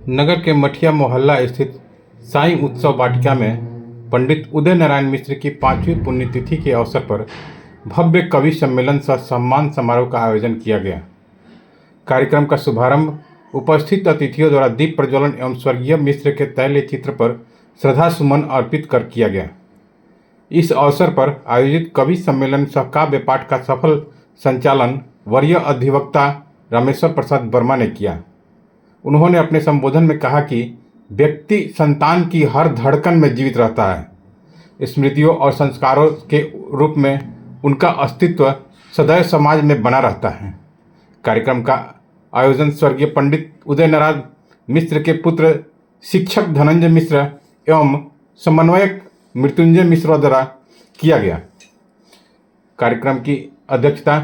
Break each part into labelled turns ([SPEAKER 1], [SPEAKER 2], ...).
[SPEAKER 1] नगर के मठिया मोहल्ला स्थित साईं उत्सव वाटिका में पंडित उदय नारायण मिश्र की 5वीं पुण्यतिथि के अवसर पर भव्य कवि सम्मेलन सह सम्मान समारोह का आयोजन किया गया। कार्यक्रम का शुभारंभ उपस्थित अतिथियों द्वारा दीप प्रज्वलन एवं स्वर्गीय मिश्र के तैलीय चित्र पर श्रद्धा सुमन अर्पित कर किया गया। इस अवसर पर आयोजित कवि सम्मेलन सह काव्य पाठ का सफल संचालन वरीय अधिवक्ता रामेश्वर प्रसाद वर्मा ने किया। उन्होंने अपने संबोधन में कहा कि व्यक्ति संतान की हर धड़कन में जीवित रहता है। स्मृतियों और संस्कारों के रूप में उनका अस्तित्व सदैव समाज में बना रहता है। कार्यक्रम का आयोजन स्वर्गीय पंडित उदय नारायण मिश्र के पुत्र शिक्षक धनंजय मिश्र एवं समन्वयक मृत्युंजय मिश्र द्वारा किया गया। कार्यक्रम की अध्यक्षता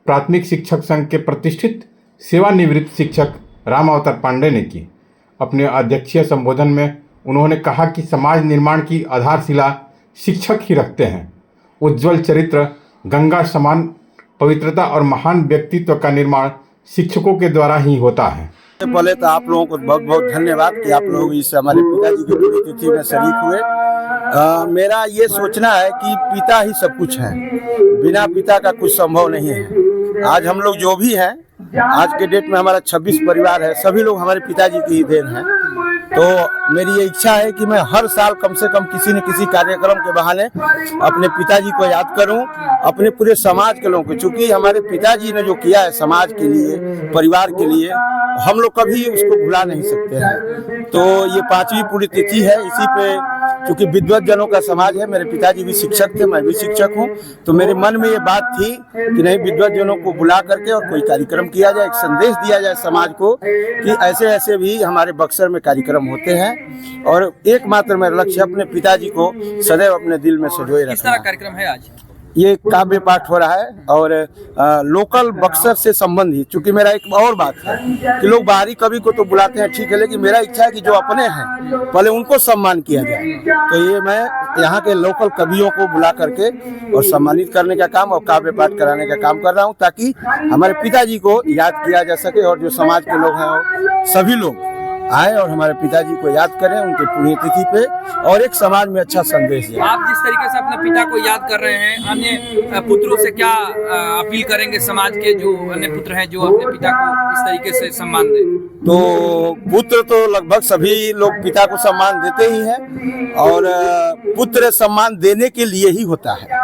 [SPEAKER 1] प्राथमिक शिक्षक संघ के प्रतिष्ठित सेवानिवृत्त शिक्षक राम अवतार पांडे ने की। अपने अध्यक्षीय संबोधन में उन्होंने कहा कि समाज निर्माण की आधारशिला शिक्षक ही रखते हैं। उज्ज्वल चरित्र, गंगा समान पवित्रता और महान व्यक्तित्व का निर्माण शिक्षकों के द्वारा ही होता है।
[SPEAKER 2] पहले तो आप लोगों को बहुत बहुत धन्यवाद कि आप लोग इस हमारे पिताजी की पुण्यतिथि में शरीक हुए। मेरा ये सोचना है कि पिता ही सब कुछ है, बिना पिता का कुछ संभव नहीं है। आज हम लोग जो भी हैं, आज के डेट में हमारा 26 परिवार है, सभी लोग हमारे पिताजी की ही देन है। तो मेरी ये इच्छा है कि मैं हर साल कम से कम किसी न किसी कार्यक्रम के बहाने अपने पिताजी को याद करूं, अपने पूरे समाज के लोगों को, क्योंकि हमारे पिताजी ने जो किया है समाज के लिए, परिवार के लिए, हम लोग कभी उसको भुला नहीं सकते हैं। तो ये 5वीं पुण्यतिथि है, इसी पे क्योंकि विद्वत जनों का समाज है, मेरे पिताजी भी शिक्षक थे, मैं भी शिक्षक हूँ, तो मेरे मन में ये बात थी कि नहीं, विद्वत जनों को बुला करके और कोई कार्यक्रम किया जाए, एक संदेश दिया जाए समाज को कि ऐसे ऐसे भी हमारे बक्सर में कार्यक्रम होते हैं। और एकमात्र मेरा लक्ष्य अपने पिताजी को सदैव अपने दिल में संजोए रखना।
[SPEAKER 3] किस तरह कार्यक्रम है आज?
[SPEAKER 2] ये काव्य पाठ हो रहा है और लोकल बक्सर से संबंधित, क्योंकि मेरा एक और बात है कि लोग बाहरी कवि को तो बुलाते हैं, ठीक है, लेकिन मेरा इच्छा है कि जो अपने हैं पहले उनको सम्मान किया जाए। तो ये मैं यहाँ के लोकल कवियों को बुला करके और सम्मानित करने का काम और काव्य पाठ कराने का काम कर रहा हूँ, ताकि हमारे पिताजी को याद किया जा सके और जो समाज के लोग हैं सभी लोग आए और हमारे पिताजी को याद करें उनके पुण्यतिथि पे और एक समाज में अच्छा संदेश दें।
[SPEAKER 3] आप जिस तरीके से अपने पिता को याद कर रहे हैं, अन्य पुत्रों से क्या अपील करेंगे समाज के जो अन्य पुत्र हैं जो अपने पिता को इस तरीके से सम्मान दें?
[SPEAKER 2] तो पुत्र तो लगभग सभी लोग पिता को सम्मान देते ही हैं और पुत्र सम्मान देने के लिए ही होता है।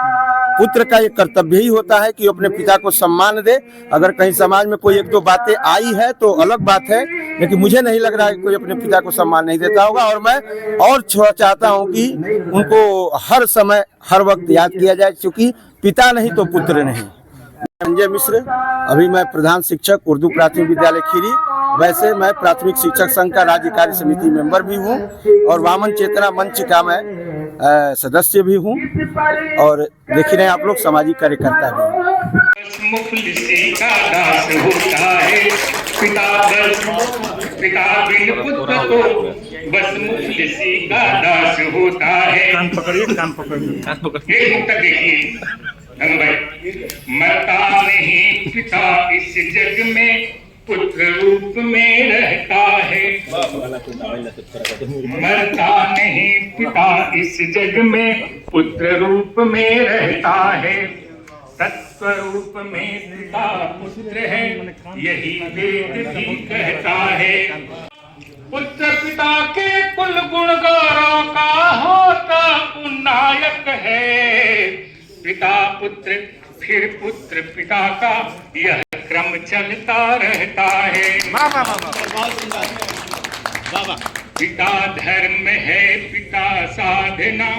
[SPEAKER 2] पुत्र का ये कर्तव्य ही होता है कि अपने पिता को सम्मान दे। अगर कहीं समाज में कोई एक दो बातें आई है तो अलग बात है, लेकिन मुझे नहीं लग रहा है कि कोई अपने पिता को सम्मान नहीं देता होगा। और मैं और चाहता हूं कि उनको हर समय हर वक्त याद किया जाए, क्योंकि पिता नहीं तो पुत्र नहीं। संजय मिश्र, अभी मैं प्रधान शिक्षक उर्दू प्राथमिक विद्यालय खीरी, वैसे मैं प्राथमिक शिक्षक संघ का राज्य कार्य समिति मेंबर भी हूँ और वामन चेतना मंच का मैं सदस्य भी हूँ और देख रहे हैं आप लोग सामाजिक कार्यकर्ता भी हूँ।
[SPEAKER 4] मुफलिसी का दास होता है पिता, पिता बिन पुत्र को बस मुफलिसी का दास होता है। कान पकड़िए, एक नुक्ता देखिए मरता नहीं पिता इस जग में, पुत्र रूप में रहता है। मरता नहीं पिता इस जग में, पुत्र रूप में रहता है। तत्व रूप में पिता पुत्र है, यही वेद भी कहता है। पुत्र पिता के कुल गुण गौरव का होता नायक है। पिता पुत्र फिर पुत्र पिता का यह क्रम चलता रहता है। पिता धर्म है, पिता साधना।